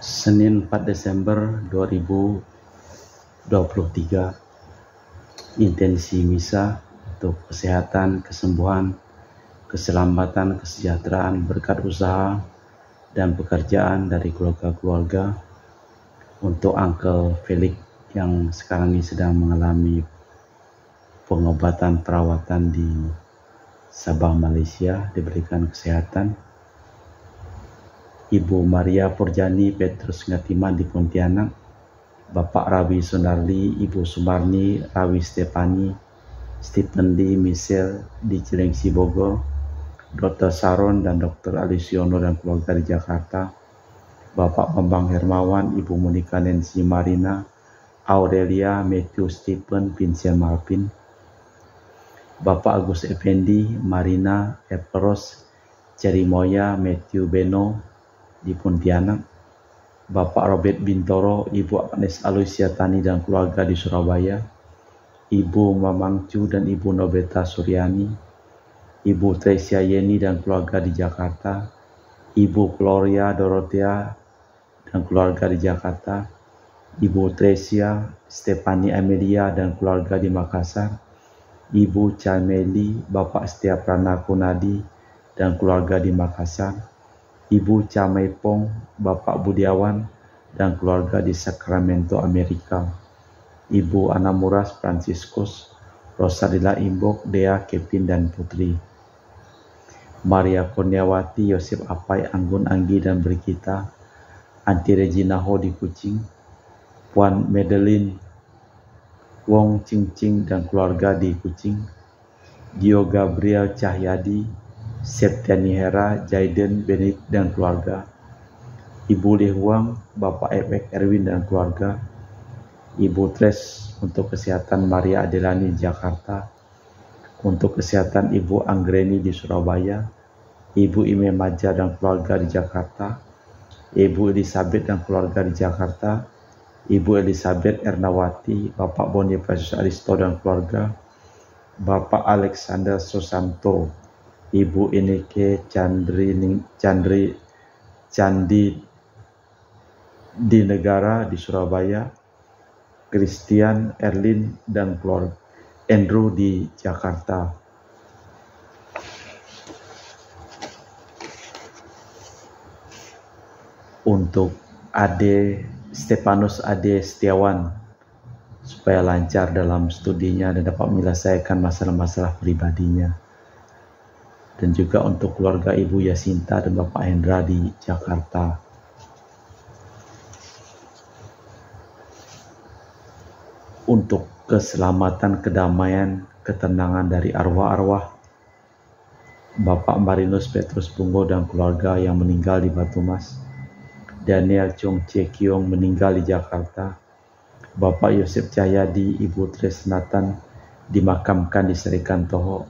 Senin 4 Desember 2023, intensi misa untuk kesehatan, kesembuhan, keselamatan, kesejahteraan, berkat usaha dan pekerjaan dari keluarga-keluarga untuk Uncle Felix yang sekarang ini sedang mengalami pengobatan perawatan di Sabah, Malaysia, diberikan kesehatan. Ibu Maria Purjani Petrus Ngatiman di Pontianak, Bapak Rawi Sunarli, Ibu Sumarni, Rawi Stefani, Stephen Lee, Michelle di Cilengsi Bogor, Dr. Saron dan Dr. Alisiono dan keluarga di Jakarta, Bapak Bambang Hermawan, Ibu Monika Nancy Marina, Aurelia, Matthew Stephen, Vincent Malvin, Bapak Agus Effendi, Marina, Epros, Cerimoya, Matthew Beno di Pontianak, Bapak Robert Bintoro, Ibu Agnes Aloysia Tani dan keluarga di Surabaya, Ibu Mamang Cu dan Ibu Nobeta Suryani, Ibu Tresia Yeni dan keluarga di Jakarta, Ibu Gloria Dorothea dan keluarga di Jakarta, Ibu Tresia Stefani Amelia dan keluarga di Makassar, Ibu Cameli, Bapak Setiaprana Kunadi dan keluarga di Makassar, Ibu Camaipong, Bapak Budiawan dan keluarga di Sacramento, Amerika, Ibu Ana Muras Franciscus, Rosadila Imbok, Dea, Kevin dan Putri, Maria Kurniawati, Yosef Apai, Anggun Anggi dan Brigita, Anti Regina Ho di Kucing, Puan Madeline Wong Cing dan keluarga di Kucing, Dio Gabriel Cahyadi, Septiani Hera, Jaiden, Benik dan keluarga, Ibu Lihuang, Bapak Epek Erwin dan keluarga, Ibu Tres untuk kesehatan Maria Adelani di Jakarta, untuk kesehatan Ibu Anggreni di Surabaya, Ibu Ime Maja dan keluarga di Jakarta, Ibu Elizabeth dan keluarga di Jakarta, Ibu Elizabeth Ernawati, Bapak Bonifacius Aristo dan keluarga, Bapak Alexander Susanto, Ibu Ineke Candi di negara di Surabaya, Christian Erlin dan keluarga Andrew di Jakarta. Untuk Ade Stefanus Ade Setiawan supaya lancar dalam studinya dan dapat menyelesaikan masalah-masalah pribadinya. Dan juga untuk keluarga Ibu Yasinta dan Bapak Hendra di Jakarta. Untuk keselamatan, kedamaian, ketenangan dari arwah-arwah Bapak Marinus Petrus Bungo dan keluarga yang meninggal di Batumas, Daniel Chung Chie Kiong meninggal di Jakarta, Bapak Yosef Cahyadi, Ibu Tresnatan dimakamkan di Serikan Toho,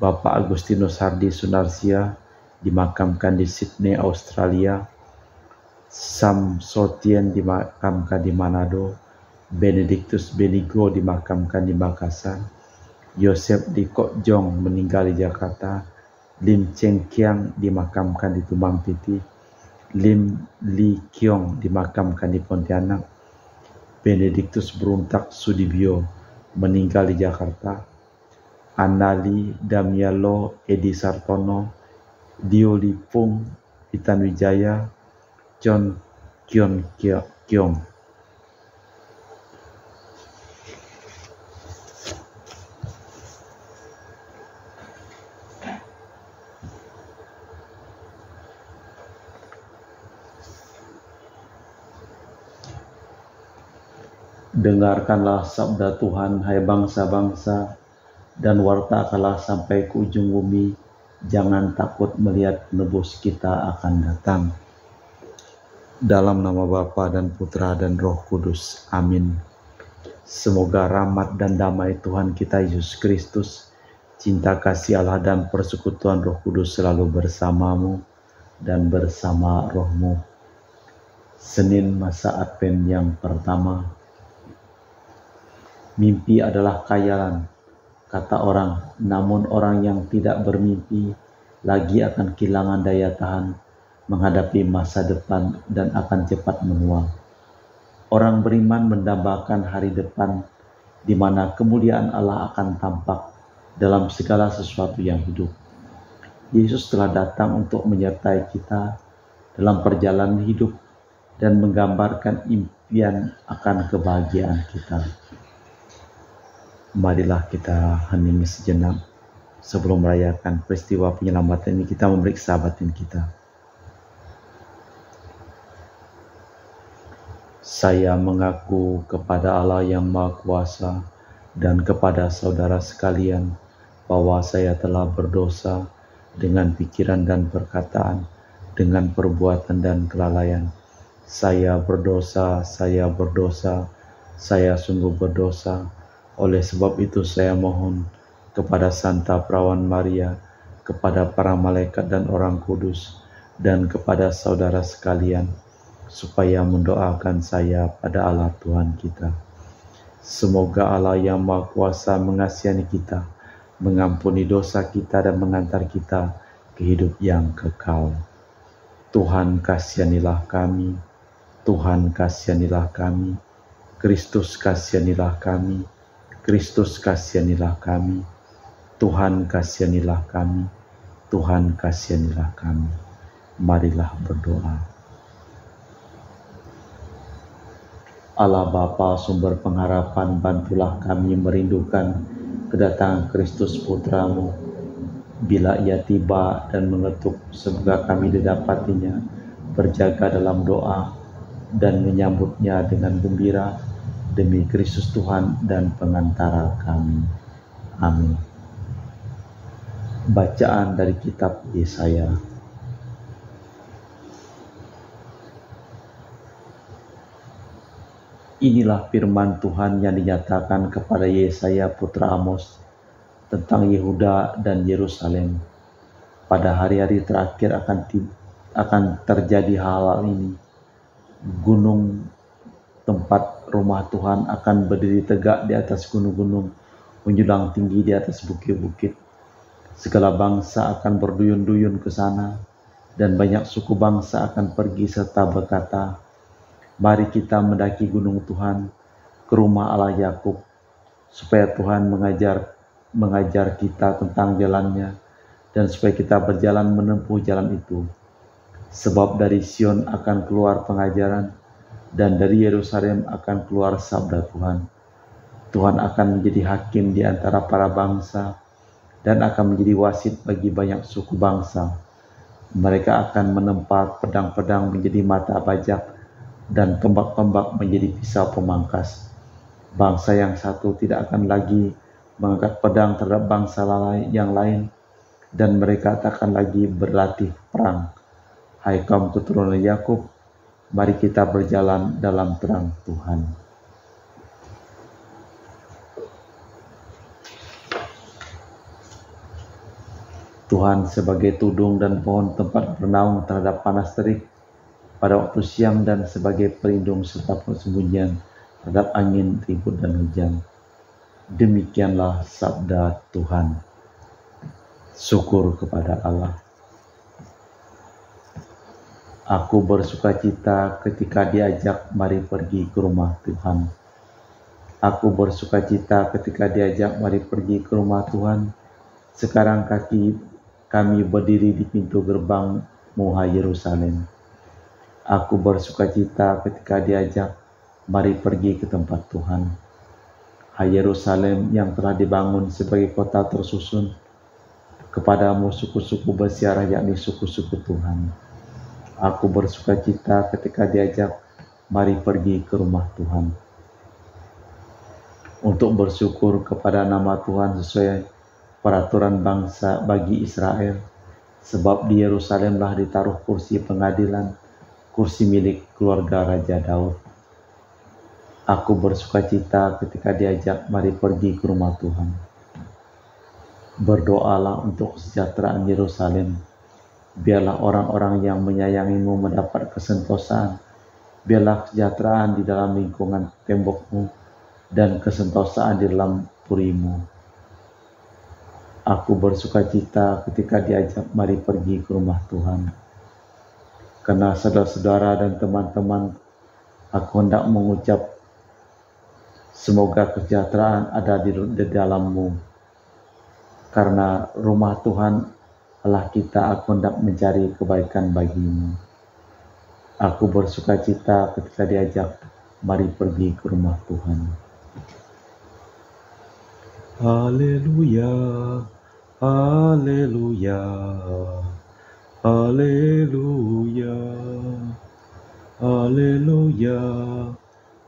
Bapak Agustinus Hardi Sunarsia dimakamkan di Sydney, Australia, Sam Sotien dimakamkan di Manado, Benedictus Benigo dimakamkan di Makassar, Yosef Dikok Jong meninggal di Jakarta, Lim Cheng Kiang dimakamkan di Tumbang Piti, Lim Li Kiong dimakamkan di Pontianak, Benedictus Beruntak Sudibyo meninggal di Jakarta, Anali Damialo Edi Sartono, Dio Lipung, Itan Wijaya, John Kion Kiong. Dengarkanlah sabda Tuhan, hai bangsa-bangsa, dan wartakanlah sampai ke ujung bumi. Jangan takut melihat penebus kita akan datang. Dalam nama Bapa dan Putra dan Roh Kudus. Amin. Semoga rahmat dan damai Tuhan kita Yesus Kristus, cinta kasih Allah dan persekutuan Roh Kudus selalu bersamamu dan bersama rohmu. Senin masa Advent yang pertama. Mimpi adalah khayalan, kata orang, namun orang yang tidak bermimpi lagi akan kehilangan daya tahan menghadapi masa depan dan akan cepat menua. Orang beriman mendambakan hari depan di mana kemuliaan Allah akan tampak dalam segala sesuatu yang hidup. Yesus telah datang untuk menyertai kita dalam perjalanan hidup dan menggambarkan impian akan kebahagiaan kita. Marilah kita hening sejenak sebelum merayakan peristiwa penyelamatan ini. Kita memeriksa batin kita. Saya mengaku kepada Allah yang Maha Kuasa dan kepada saudara sekalian bahwa saya telah berdosa dengan pikiran dan perkataan, dengan perbuatan dan kelalaian. Saya berdosa, saya sungguh berdosa. Oleh sebab itu saya mohon kepada Santa Perawan Maria, kepada para malaikat dan orang kudus, dan kepada saudara sekalian, supaya mendoakan saya pada Allah Tuhan kita. Semoga Allah yang Maha Kuasa mengasihi kita, mengampuni dosa kita dan mengantar kita ke hidup yang kekal. Tuhan kasihanilah kami, Tuhan kasihanilah kami, Kristus kasihanilah kami, Kristus kasihanilah kami, Tuhan kasihanilah kami, Tuhan kasihanilah kami. Marilah berdoa. Allah Bapa sumber pengharapan, bantulah kami merindukan kedatangan Kristus Putra-Mu. Bila Ia tiba dan mengetuk, semoga kami didapatinya, berjaga dalam doa dan menyambutnya dengan gembira demi Kristus Tuhan dan pengantara kami. Amin. Bacaan dari kitab Yesaya. Inilah firman Tuhan yang dinyatakan kepada Yesaya putra Amos tentang Yehuda dan Yerusalem. Pada hari-hari terakhir akan terjadi hal ini. Gunung tempat rumah Tuhan akan berdiri tegak di atas gunung-gunung, menjulang tinggi di atas bukit-bukit. Segala bangsa akan berduyun-duyun ke sana, dan banyak suku bangsa akan pergi serta berkata, "Mari kita mendaki gunung Tuhan, ke rumah Allah Yakub, supaya Tuhan mengajar kita tentang jalannya, dan supaya kita berjalan menempuh jalan itu. Sebab dari Sion akan keluar pengajaran, dan dari Yerusalem akan keluar sabda Tuhan. Tuhan akan menjadi hakim di antara para bangsa, dan akan menjadi wasit bagi banyak suku bangsa. Mereka akan menempa pedang-pedang menjadi mata bajak, dan tombak-tombak menjadi pisau pemangkas. Bangsa yang satu tidak akan lagi mengangkat pedang terhadap bangsa yang lain, dan mereka tak akan lagi berlatih perang. Hai kaum keturunan Yakub, mari kita berjalan dalam terang Tuhan." Tuhan sebagai tudung dan pohon tempat bernaung terhadap panas terik pada waktu siang, dan sebagai pelindung serta persembunyian terhadap angin, ribut, dan hujan. Demikianlah sabda Tuhan. Syukur kepada Allah. Aku bersukacita ketika diajak mari pergi ke rumah Tuhan. Aku bersukacita ketika diajak mari pergi ke rumah Tuhan. Sekarang kami berdiri di pintu gerbang-Mu, hai Yerusalem. Aku bersukacita ketika diajak mari pergi ke tempat Tuhan. Hai Yerusalem yang telah dibangun sebagai kota tersusun, kepadamu suku-suku bersiarah, yakni suku-suku Tuhan. Aku bersukacita ketika diajak mari pergi ke rumah Tuhan. Untuk bersyukur kepada nama Tuhan sesuai peraturan bangsa bagi Israel, sebab di Yerusalemlah ditaruh kursi pengadilan, kursi milik keluarga Raja Daud. Aku bersukacita ketika diajak mari pergi ke rumah Tuhan. Berdoalah untuk kesejahteraan Yerusalem. Biarlah orang-orang yang menyayangimu mendapat kesentosaan. Biarlah kesejahteraan di dalam lingkungan tembokmu dan kesentosaan di dalam purimu. Aku bersukacita ketika diajak mari pergi ke rumah Tuhan. Karena saudara-saudara dan teman-teman, aku hendak mengucap semoga kesejahteraan ada di dalammu. Karena rumah Tuhan Allah kita, aku hendak mencari kebaikan bagimu. Aku bersuka cita ketika diajak, mari pergi ke rumah Tuhan. Haleluya, haleluya, haleluya, haleluya,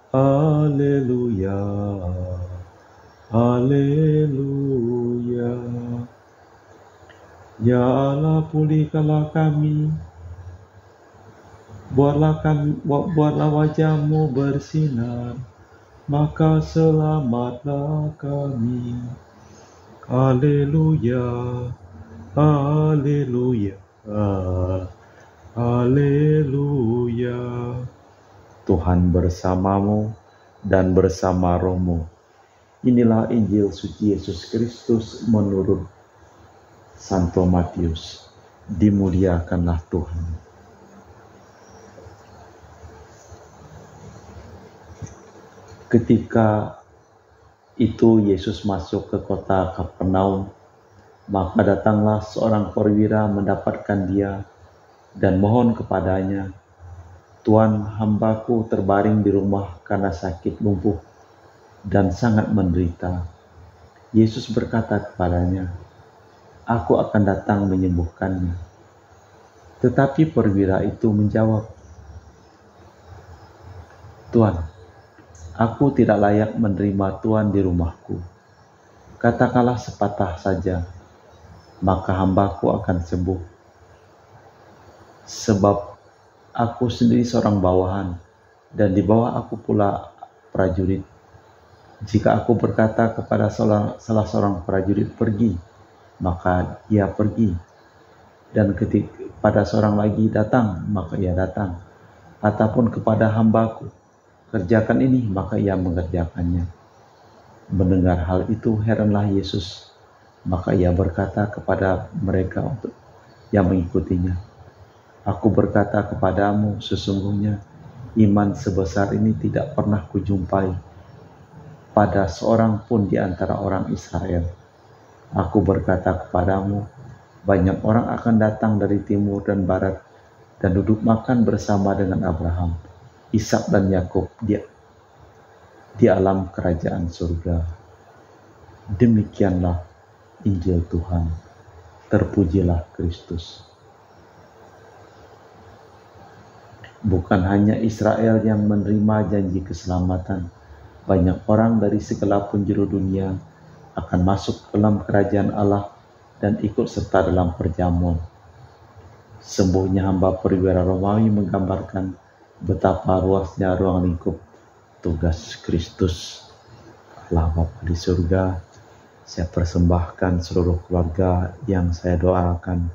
haleluya, haleluya. Ya Allah, pulihkanlah kami, buatlah wajah-Mu bersinar, maka selamatlah kami. Haleluya, haleluya, haleluya. Tuhan bersamamu dan bersama rohmu. Inilah Injil suci Yesus Kristus menurut Santo Matius. Dimuliakanlah Tuhan. Ketika itu Yesus masuk ke kota Kapernaum, maka datanglah seorang perwira mendapatkan dia dan mohon kepadanya, "Tuan, hambaku terbaring di rumah karena sakit lumpuh dan sangat menderita." Yesus berkata kepadanya, "Aku akan datang menyembuhkannya." Tetapi perwira itu menjawab, "Tuan, aku tidak layak menerima Tuan di rumahku. Katakanlah sepatah saja, maka hambaku akan sembuh. Sebab aku sendiri seorang bawahan, dan di bawah aku pula prajurit. Jika aku berkata kepada salah seorang prajurit pergi, maka ia pergi. Dan kepada seorang lagi datang, maka ia datang. Ataupun kepada hambaku, kerjakan ini, maka ia mengerjakannya." Mendengar hal itu, heranlah Yesus. Maka ia berkata kepada mereka yang mengikutinya, "Aku berkata kepadamu, sesungguhnya iman sebesar ini tidak pernah kujumpai pada seorang pun di antara orang Israel. Aku berkata kepadamu, banyak orang akan datang dari timur dan barat dan duduk makan bersama dengan Abraham, Ishak dan Yakub di alam kerajaan surga." Demikianlah Injil Tuhan. Terpujilah Kristus. Bukan hanya Israel yang menerima janji keselamatan, banyak orang dari segala penjuru dunia akan masuk ke dalam kerajaan Allah dan ikut serta dalam perjamuan. Sembuhnya hamba perwira Romawi menggambarkan betapa luasnya ruang lingkup tugas Kristus. Allah Bapa di surga, saya persembahkan seluruh keluarga yang saya doakan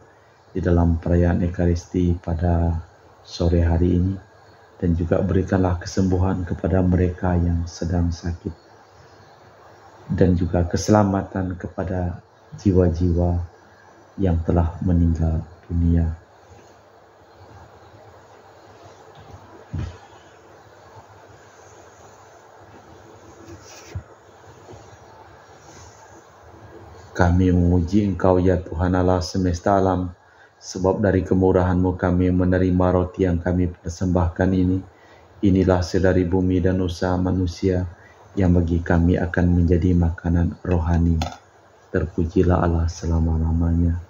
di dalam perayaan Ekaristi pada sore hari ini, dan juga berikanlah kesembuhan kepada mereka yang sedang sakit, dan juga keselamatan kepada jiwa-jiwa yang telah meninggal dunia. Kami memuji Engkau ya Tuhan Allah semesta alam, sebab dari kemurahan-Mu kami menerima roti yang kami persembahkan ini. Inilah sedari bumi dan usaha manusia yang bagi kami akan menjadi makanan rohani. Terpujilah Allah selama-lamanya.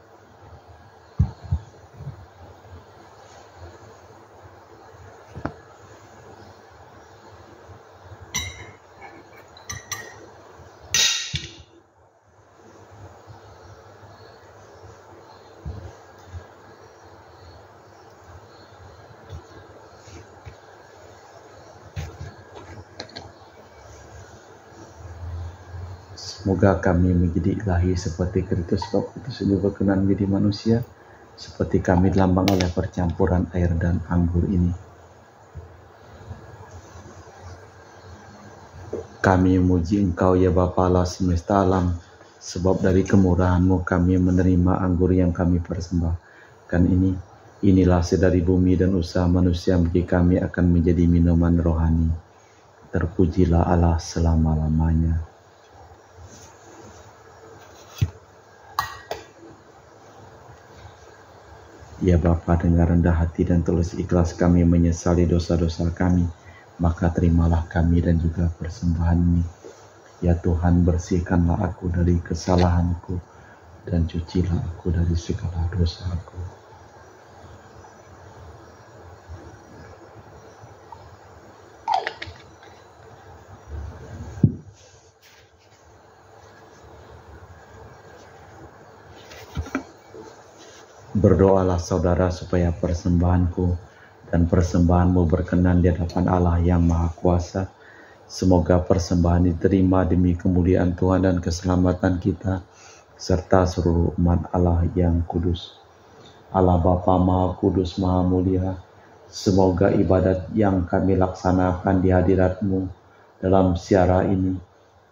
Semoga kami menjadi ilahi seperti Kristus, sebab Kristus juga berkenan menjadi manusia, seperti kami dilambang oleh percampuran air dan anggur ini. Kami memuji Engkau ya Bapa Allah semesta alam, sebab dari kemurahan-Mu kami menerima anggur yang kami persembahkan ini. Inilah sedari bumi dan usaha manusia bagi kami akan menjadi minuman rohani. Terpujilah Allah selama-lamanya. Ya Bapa, dengan rendah hati dan tulus ikhlas kami menyesali dosa-dosa kami, maka terimalah kami dan juga persembahan ini. Ya Tuhan, bersihkanlah aku dari kesalahanku dan cucilah aku dari segala dosaku. Berdoalah saudara supaya persembahanku dan persembahanmu berkenan di hadapan Allah yang Maha Kuasa. Semoga persembahan diterima demi kemuliaan Tuhan dan keselamatan kita, serta seluruh umat Allah yang kudus. Allah Bapa Maha Kudus, Maha Mulia, semoga ibadat yang kami laksanakan di hadirat-Mu dalam siara ini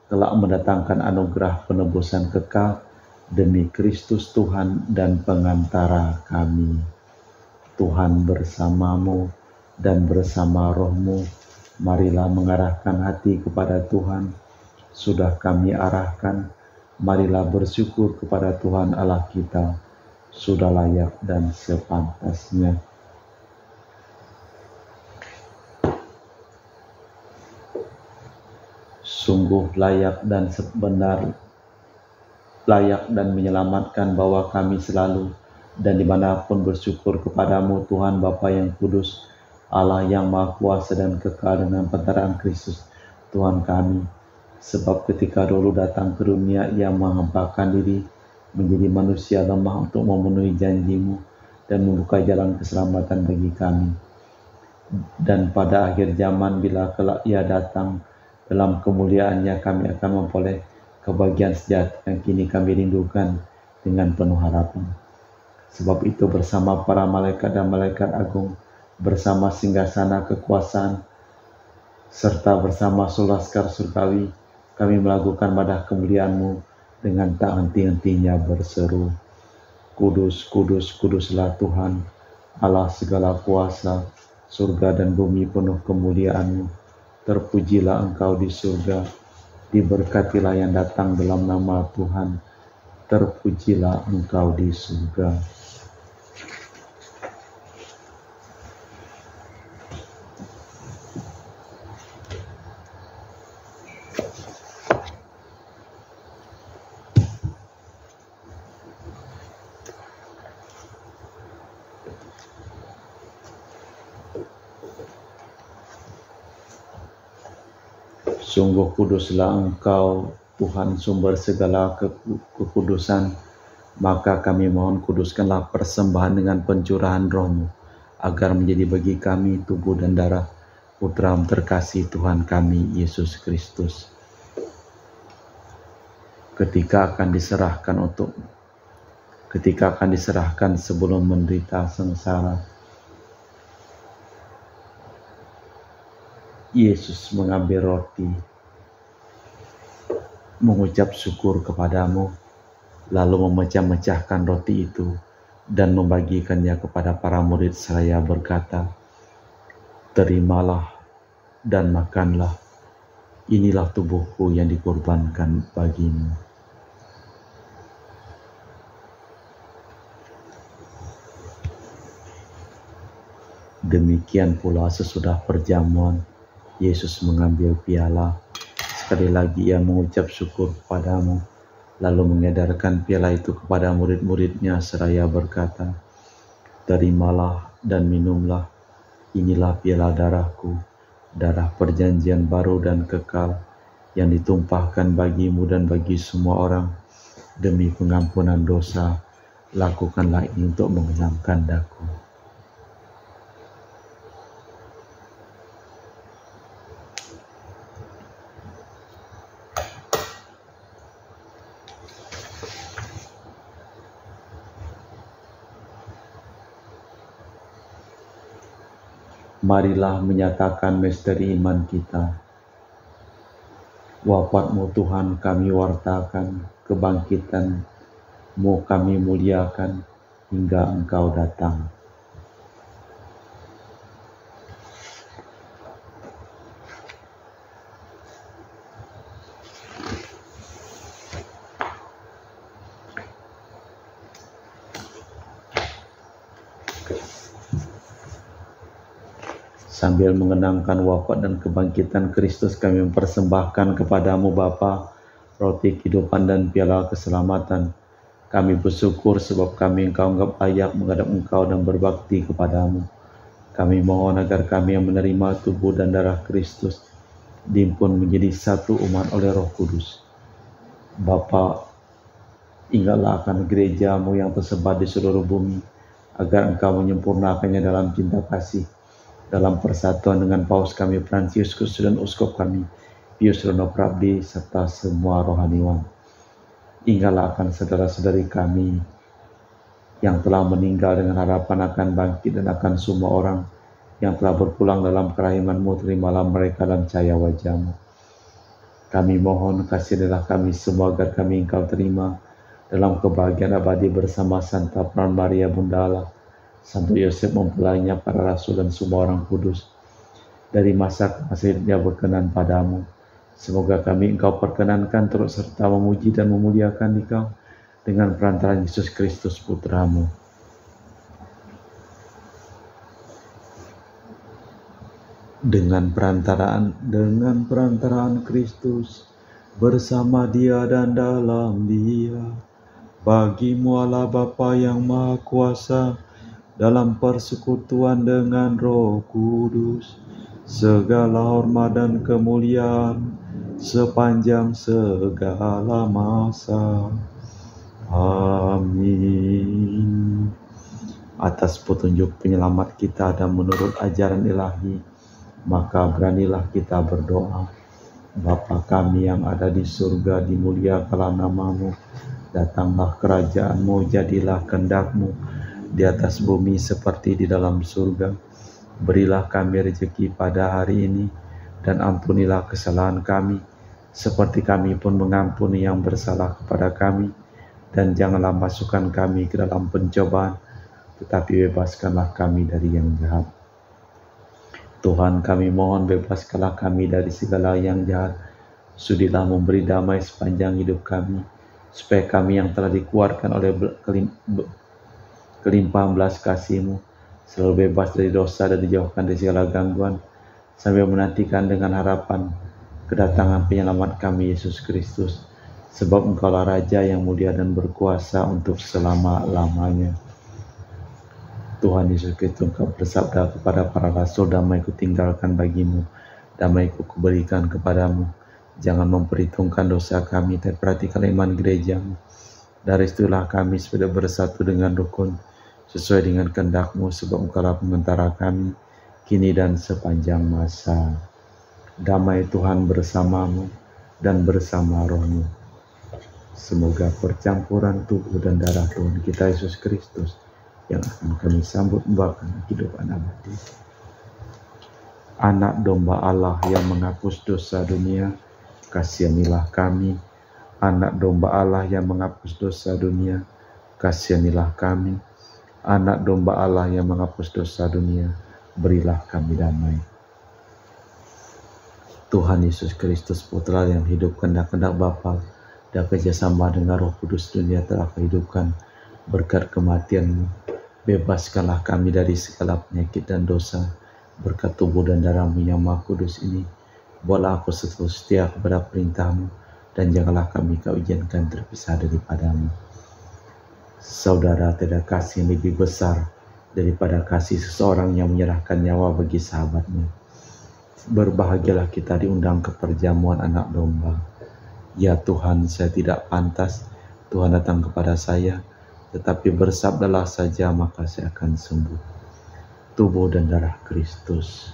telah mendatangkan anugerah penebusan kekal demi Kristus Tuhan dan pengantara kami. Tuhan bersamamu dan bersama rohmu, marilah mengarahkan hati kepada Tuhan. Sudah kami arahkan, marilah bersyukur kepada Tuhan Allah kita. Sudah layak dan sepantasnya. Sungguh layak dan layak dan menyelamatkan bahwa kami selalu dan dimanapun bersyukur kepadamu Tuhan Bapa yang kudus, Allah yang Maha Kuasa dan kekal dengan pentaraan Kristus Tuhan kami. Sebab ketika dulu datang ke dunia, Ia menghampakan diri menjadi manusia lemah untuk memenuhi janji-Mu dan membuka jalan keselamatan bagi kami. Dan pada akhir zaman bila kelak Ia datang dalam kemuliaannya, kami akan memperoleh kebahagiaan sejahtera yang kini kami rindukan dengan penuh harapan. Sebab itu bersama para malaikat dan malaikat agung, bersama singgasana kekuasaan, serta bersama seluruh laskar surgawi, kami melakukan madah kemuliaan-Mu dengan tak henti-hentinya berseru, Kudus, kudus, kuduslah Tuhan, Allah segala kuasa, surga dan bumi penuh kemuliaan-Mu. Terpujilah Engkau di surga, diberkatilah yang datang dalam nama Tuhan. Terpujilah Engkau di surga. Sungguh kuduslah Engkau, Tuhan sumber segala kekudusan. Maka kami mohon kuduskanlah persembahan dengan pencurahan roh-Mu, agar menjadi bagi kami tubuh dan darah Putra terkasih Tuhan kami, Yesus Kristus. Ketika akan diserahkan sebelum menderita sengsara, Yesus mengambil roti, mengucap syukur kepadamu, lalu memecah-mecahkan roti itu dan membagikannya kepada para murid seraya berkata, terimalah dan makanlah, inilah tubuhku yang dikorbankan bagimu. Demikian pula sesudah perjamuan, Yesus mengambil piala. Sekali lagi Ia mengucap syukur kepadamu, lalu mengedarkan piala itu kepada murid-muridnya seraya berkata, terimalah dan minumlah, inilah piala darahku, darah perjanjian baru dan kekal, yang ditumpahkan bagimu dan bagi semua orang, demi pengampunan dosa. Lakukanlah ini untuk mengenangkan daku. Marilah menyatakan misteri iman kita. Wafat-Mu Tuhan kami wartakan, kebangkitan-Mu kami muliakan hingga Engkau datang. Sambil mengenangkan wafat dan kebangkitan Kristus, kami mempersembahkan kepadamu Bapa roti kehidupan dan piala keselamatan. Kami bersyukur sebab kami Engkau anggap layak menghadap Engkau dan berbakti kepadamu. Kami mohon agar kami yang menerima tubuh dan darah Kristus dihimpun menjadi satu umat oleh Roh Kudus. Bapa, ingatlah akan gerejamu yang tersebar di seluruh bumi, agar Engkau menyempurnakannya dalam cinta kasih, dalam persatuan dengan Paus kami Fransiskus dan Uskup kami Pius Reno Prabdi serta semua rohaniwan. Ingatlah akan saudara-saudari kami yang telah meninggal dengan harapan akan bangkit, dan akan semua orang yang telah berpulang dalam kerahiman-Mu, terimalah mereka dalam cahaya wajah-Mu. Kami mohon kasihanilah kami semua agar kami Engkau terima dalam kebahagiaan abadi bersama Santa Peran Maria Bunda Allah, Santo Yosef mempelainya, para rasul dan semua orang kudus, dari masa ke masa hidupnya berkenan padamu. Semoga kami Engkau perkenankan turut serta memuji dan memuliakan Engkau dengan perantaraan Yesus Kristus Putra-Mu. Dengan perantaraan Kristus, bersama Dia dan dalam Dia, bagi-Mu Allah Bapa yang Maha Kuasa, dalam persekutuan dengan Roh Kudus, segala hormat dan kemuliaan sepanjang segala masa. Amin. Atas petunjuk penyelamat kita dan menurut ajaran ilahi, maka beranilah kita berdoa. Bapa kami yang ada di surga, dimuliakanlah nama-Mu, datanglah kerajaan-Mu, jadilah kehendak-Mu di atas bumi seperti di dalam surga. Berilah kami rezeki pada hari ini, dan ampunilah kesalahan kami, seperti kami pun mengampuni yang bersalah kepada kami. Dan janganlah masukkan kami ke dalam pencobaan, tetapi bebaskanlah kami dari yang jahat. Tuhan, kami mohon bebaskanlah kami dari segala yang jahat. Sudilah memberi damai sepanjang hidup kami, supaya kami yang telah dikuatkan oleh kelimpahan belas kasih-Mu selalu bebas dari dosa dan dijauhkan dari segala gangguan, sambil menantikan dengan harapan kedatangan penyelamat kami Yesus Kristus. Sebab Engkaulah Raja yang mulia dan berkuasa untuk selama-lamanya. Tuhan Yesus Kristus, Engkau bersabda kepada para rasul, damai-Ku tinggalkan bagimu, damai-Ku kuberikan kepadamu. Jangan memperhitungkan dosa kami, tapi perhatikan iman gereja-Mu. Dari situlah kami sudah bersatu dengan rukun, sesuai dengan kehendak-Mu, sebab Engkaulah pengantara kami, kini dan sepanjang masa. Damai Tuhan bersamamu dan bersama roh-Mu. Semoga percampuran tubuh dan darah Tuhan kita Yesus Kristus yang akan kami sambut membawakan kehidupan abadi. Anak domba Allah yang menghapus dosa dunia, kasihanilah kami. Anak domba Allah yang menghapus dosa dunia, kasihanilah kami. Anak domba Allah yang menghapus dosa dunia, berilah kami damai. Tuhan Yesus Kristus, Putra yang hidup kehendak-kehendak Bapa dan kerjasama dengan Roh Kudus, dunia telah kehidupkan. Berkat kematian-Mu, bebaskanlah kami dari segala penyakit dan dosa. Berkat tubuh dan darah-Mu yang Maha Kudus ini, buatlah aku selalu setia kepada perintah-Mu, dan janganlah kami Kau izinkan terpisah daripada-Mu. Saudara, tidak kasih yang lebih besar daripada kasih seseorang yang menyerahkan nyawa bagi sahabatnya. Berbahagialah kita diundang ke perjamuan anak domba. Ya Tuhan, saya tidak pantas Tuhan datang kepada saya, tetapi bersabdalah saja maka saya akan sembuh. Tubuh dan darah Kristus.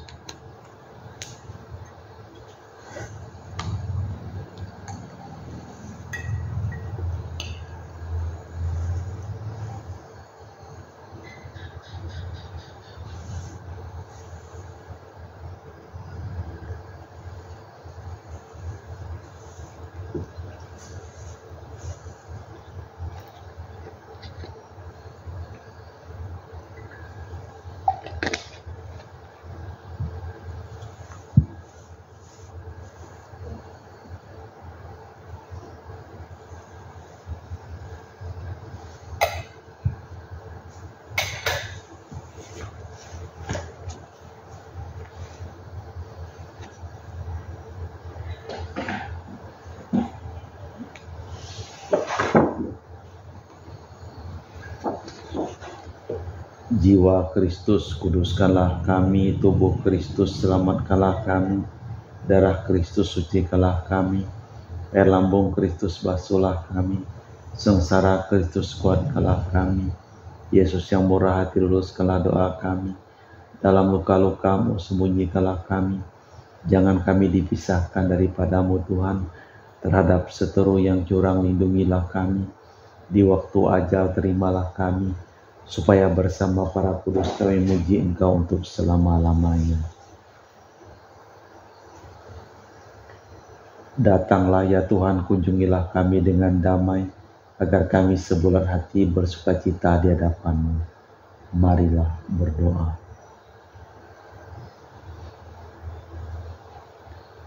Jiwa Kristus, kuduskanlah kami. Tubuh Kristus, selamatkanlah kami. Darah Kristus, sucikanlah kami. Air lambung Kristus, basuhlah kami. Sengsara Kristus, kuatkanlah kami. Yesus yang murah hati, luluskanlah doa kami. Dalam luka-luka-Mu, sembunyikanlah kami. Jangan kami dipisahkan daripadamu Tuhan. Terhadap seteru yang curang, lindungilah kami. Di waktu ajal, terimalah kami, supaya bersama para kudus kami muji Engkau untuk selama-lamanya. Datanglah ya Tuhan, kunjungilah kami dengan damai, agar kami sebulat hati bersukacita di hadapan-Mu. Marilah berdoa.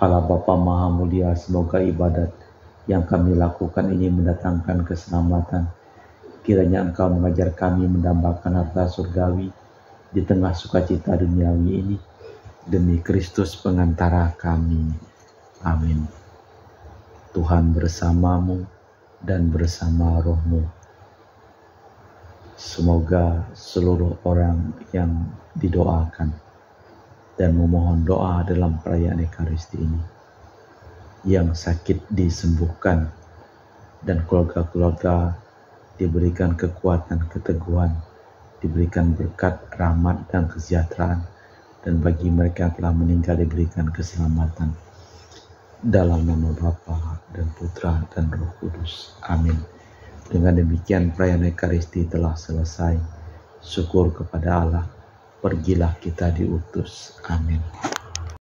Allah Bapa Maha Mulia, semoga ibadat yang kami lakukan ini mendatangkan keselamatan. Kiranya Engkau mengajar kami mendambakan harta surgawi di tengah sukacita duniawi ini, demi Kristus pengantara kami. Amin. Tuhan bersamamu dan bersama rohmu. Semoga seluruh orang yang didoakan dan memohon doa dalam perayaan Ekaristi ini, yang sakit disembuhkan, dan keluarga-keluarga diberikan kekuatan, keteguhan, diberikan berkat, rahmat, dan kesejahteraan, dan bagi mereka yang telah meninggal diberikan keselamatan. Dalam nama Bapa dan Putra dan Roh Kudus. Amin. Dengan demikian perayaan Ekaristi telah selesai. Syukur kepada Allah. Pergilah kita diutus. Amin.